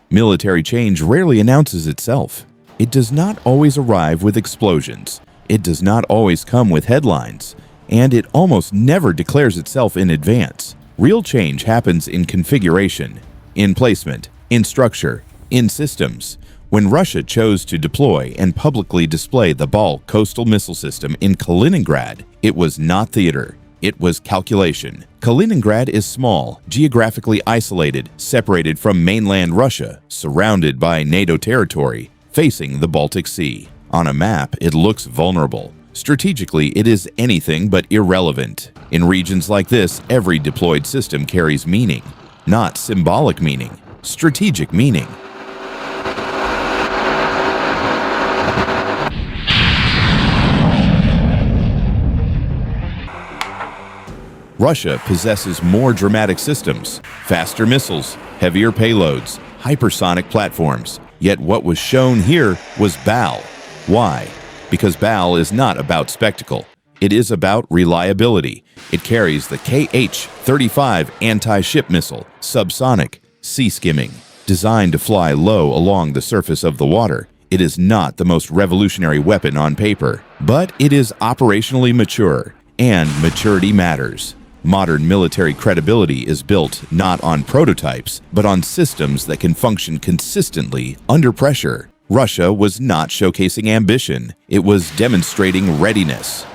Military change rarely announces itself. It does not always arrive with explosions. It does not always come with headlines. And it almost never declares itself in advance. Real change happens in configuration, in placement, in structure, in systems. When Russia chose to deploy and publicly display the bal coastal missile system in Kaliningrad, it was not theater. It was calculation. Kaliningrad is small, geographically isolated, separated from mainland Russia, surrounded by NATO territory, facing the Baltic Sea. On a map, it looks vulnerable. Strategically, it is anything but irrelevant. In regions like this, every deployed system carries meaning. Not symbolic meaning, strategic meaning. Russia possesses more dramatic systems, faster missiles, heavier payloads, hypersonic platforms. Yet what was shown here was bal. Why? Because bal is not about spectacle. It is about reliability. It carries the Kh-35 anti-ship missile, subsonic, sea-skimming, designed to fly low along the surface of the water. It is not the most revolutionary weapon on paper, but it is operationally mature, and maturity matters. Modern military credibility is built not on prototypes, but on systems that can function consistently under pressure. Russia was not showcasing ambition, it was demonstrating readiness.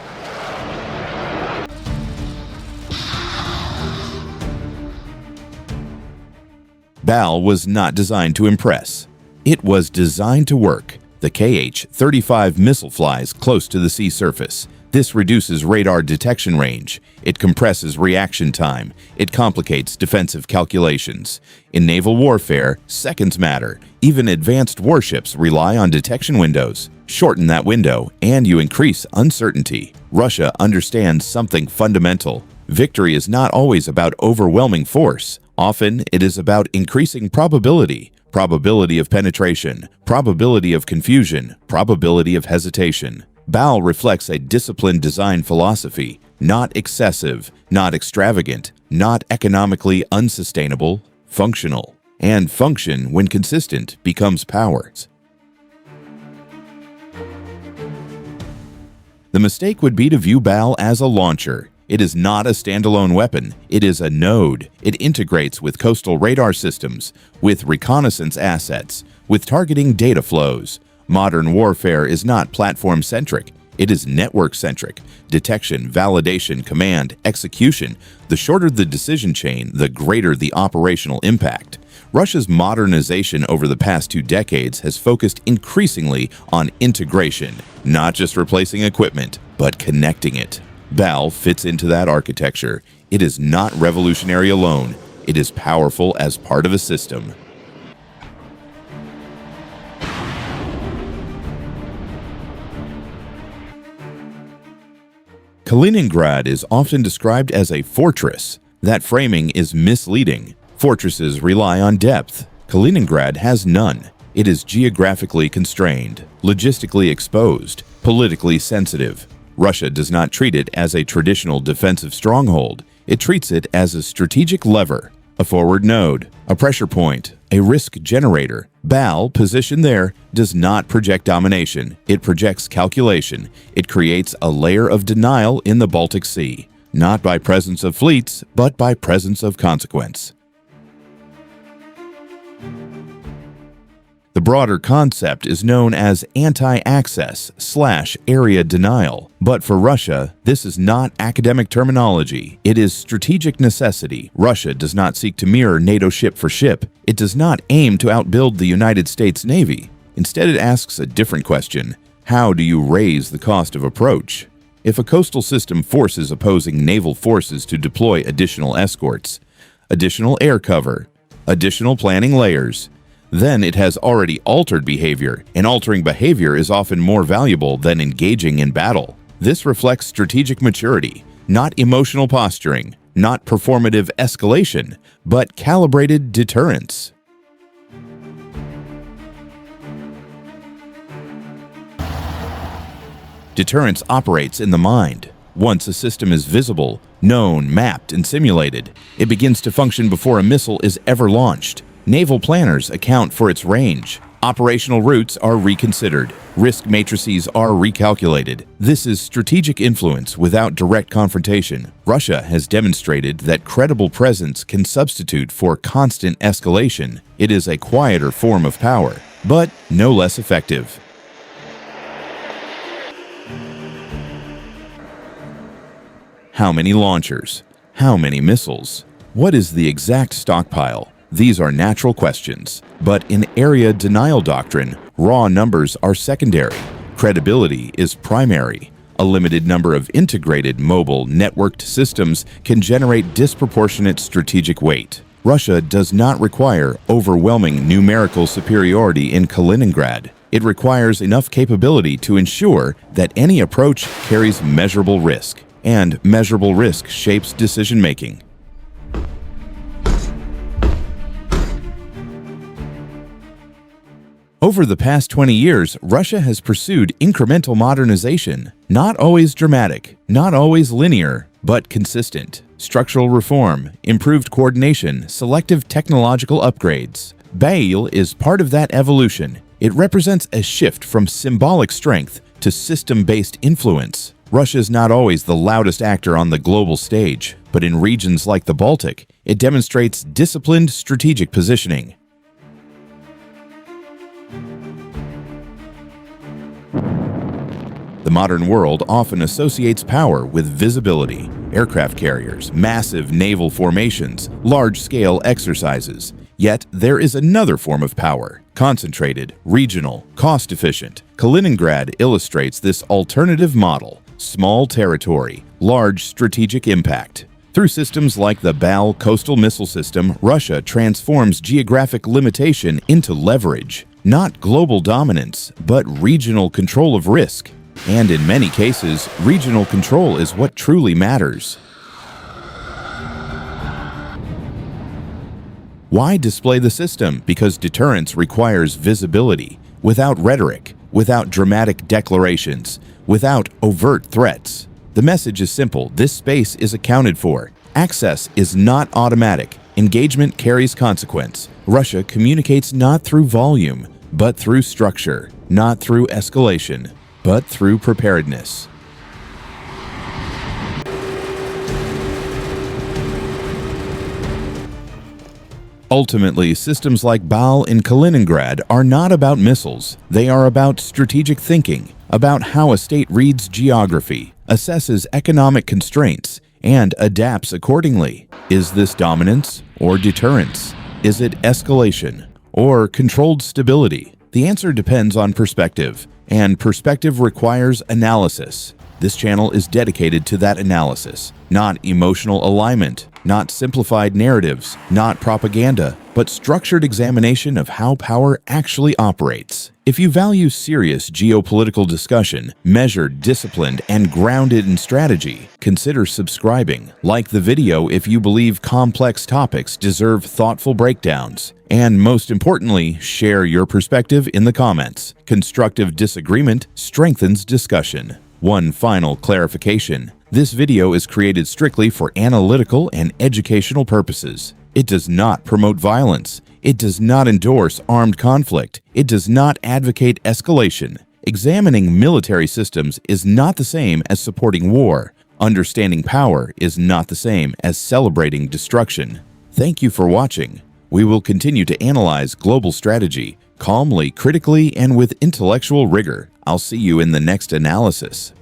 Bal was not designed to impress. It was designed to work. The Kh-35 missile flies close to the sea surface. This reduces radar detection range. It compresses reaction time. It complicates defensive calculations. In naval warfare, seconds matter. Even advanced warships rely on detection windows. Shorten that window, and you increase uncertainty. Russia understands something fundamental. Victory is not always about overwhelming force. Often, it is about increasing probability. Probability of penetration, probability of confusion, probability of hesitation. Bal reflects a disciplined design philosophy, not excessive, not extravagant, not economically unsustainable, functional. And function, when consistent, becomes power. The mistake would be to view bal as a launcher. It is not a standalone weapon. It is a node. It integrates with coastal radar systems, with reconnaissance assets, with targeting data flows. Modern warfare is not platform-centric. It is network-centric. Detection, validation, command, execution. The shorter the decision chain, the greater the operational impact. Russia's modernization over the past 2 decades has focused increasingly on integration, not just replacing equipment, but connecting it. Bal fits into that architecture. It is not revolutionary alone. It is powerful as part of a system. Kaliningrad is often described as a fortress. That framing is misleading. Fortresses rely on depth. Kaliningrad has none. It is geographically constrained, logistically exposed, politically sensitive. Russia does not treat it as a traditional defensive stronghold. It treats it as a strategic lever, a forward node, a pressure point, a risk generator. Bal, positioned there, does not project domination. It projects calculation. It creates a layer of denial in the Baltic Sea, not by presence of fleets, but by presence of consequence. The broader concept is known as anti-access/area denial. But for Russia, this is not academic terminology. It is strategic necessity. Russia does not seek to mirror NATO ship for ship. It does not aim to outbuild the United States Navy. Instead, it asks a different question. How do you raise the cost of approach? If a coastal system forces opposing naval forces to deploy additional escorts, additional air cover, additional planning layers, then it has already altered behavior, and altering behavior is often more valuable than engaging in battle. This reflects strategic maturity, not emotional posturing, not performative escalation, but calibrated deterrence. Deterrence operates in the mind. Once a system is visible, known, mapped, and simulated, it begins to function before a missile is ever launched. Naval planners account for its range. Operational routes are reconsidered. Risk matrices are recalculated. This is strategic influence without direct confrontation. Russia has demonstrated that credible presence can substitute for constant escalation. It is a quieter form of power, but no less effective. How many launchers? How many missiles? What is the exact stockpile? These are natural questions, but in area denial doctrine, raw numbers are secondary. Credibility is primary. A limited number of integrated, mobile, networked systems can generate disproportionate strategic weight. Russia does not require overwhelming numerical superiority in Kaliningrad. It requires enough capability to ensure that any approach carries measurable risk, and measurable risk shapes decision-making. Over the past 20 years, Russia has pursued incremental modernization. Not always dramatic, not always linear, but consistent. Structural reform, improved coordination, selective technological upgrades. bal-e is part of that evolution. It represents a shift from symbolic strength to system-based influence. Russia is not always the loudest actor on the global stage, but in regions like the Baltic, it demonstrates disciplined strategic positioning. The modern world often associates power with visibility, aircraft carriers, massive naval formations, large-scale exercises. Yet there is another form of power, concentrated, regional, cost-efficient. Kaliningrad illustrates this alternative model: small territory, large strategic impact. Through systems like the bal coastal missile system, Russia transforms geographic limitation into leverage. Not global dominance, but regional control of risk. And in many cases, regional control is what truly matters. Why display the system? Because deterrence requires visibility, without rhetoric, without dramatic declarations, without overt threats. The message is simple: this space is accounted for. Access is not automatic. Engagement carries consequence. Russia communicates not through volume, but through structure, not through escalation, but through preparedness. Ultimately, systems like bal in Kaliningrad are not about missiles. They are about strategic thinking, about how a state reads geography, assesses economic constraints, and adapts accordingly. Is this dominance or deterrence? Is it escalation or controlled stability? The answer depends on perspective, and perspective requires analysis. This channel is dedicated to that analysis, not emotional alignment, not simplified narratives, not propaganda, but structured examination of how power actually operates. If you value serious geopolitical discussion, measured, disciplined, and grounded in strategy, consider subscribing. Like the video if you believe complex topics deserve thoughtful breakdowns. And most importantly, share your perspective in the comments. Constructive disagreement strengthens discussion. One final clarification: this video is created strictly for analytical and educational purposes. It does not promote violence. It does not endorse armed conflict. It does not advocate escalation. Examining military systems is not the same as supporting war. Understanding power is not the same as celebrating destruction. Thank you for watching. We will continue to analyze global strategy calmly, critically, and with intellectual rigor. I'll see you in the next analysis.